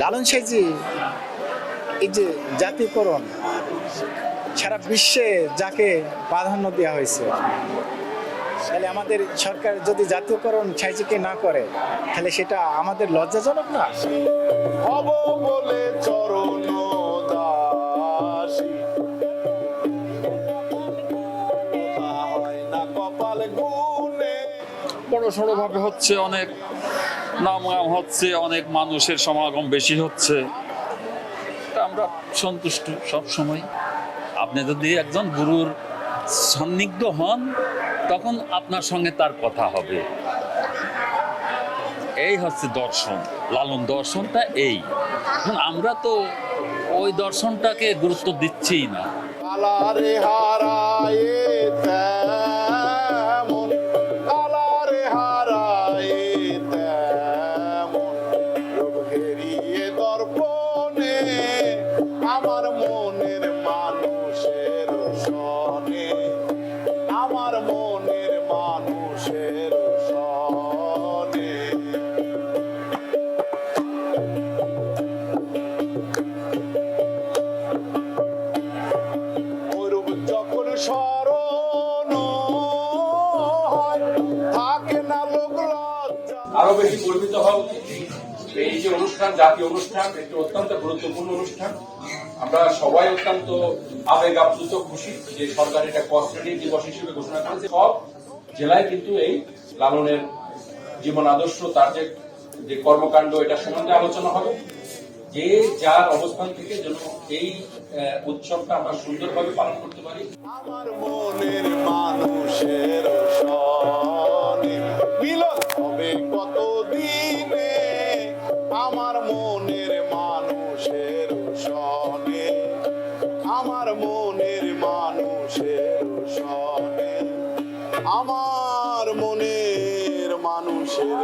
লালন সাঁইজি এই যে জাতীয়করণ সারা বিশ্বে যাকে প্রাধান্য দেওয়া হয়েছে, তাহলে আমাদের সরকার যদি জাতীয়করণ সাঁইজিকে না করে তাহলে সেটা আমাদের লজ্জাজনক না? হব বলে চরণ দাসী, হয় না কপাল গুনে। বড় সড়োভাবে হচ্ছে, অনেক নাম হচ্ছে, অনেক মানুষের সমাগম বেশি হচ্ছে, তা আমরা সন্তুষ্ট সব সময়। আপনি যদি একজন গুরুর সন্নিগ্ধ হন তখন আপনার সঙ্গে তার কথা হবে। এই হচ্ছে দর্শন, লালন দর্শনটা এই। এখন আমরা তো ওই দর্শনটাকে গুরুত্ব দিচ্ছিই না। কালারে হারায় তেমন, কালারে হারায় তেমন, রূপ হেরিয়ে দর্পণে আমার মনের মানুষের সনে, আমার মনের মানুষের সনে। ওরূপ যখন স্মরণ হয়, থাকে না লোক লজ্জা। আরো বেশি গর্বিত হওয়া উচিত। এই যে অনুষ্ঠান, জাতীয় অনুষ্ঠান, একটি অত্যন্ত গুরুত্বপূর্ণ অনুষ্ঠান। আমরা সবাই অত্যন্ত আবেগ আপ্লুত, খুশি যে সরকার এটা শ্রেণীর দিবস হিসেবে ঘোষণা করেছে। সব জেলায় কিন্তু এই লালনের জীবন আদর্শ, তার যে কর্মকাণ্ড, এটা সম্বন্ধে আলোচনা হবে। যে যার অবস্থান থেকে যেন এই উৎসবটা আমরা সুন্দরভাবে পালন করতে পারি। আমার মনের মানুষের সনে মিলন হবে কত দিনে, আমার মনের মানুষের সনে, আমার মনের মানুষের সনে, আমার মনের মানুষের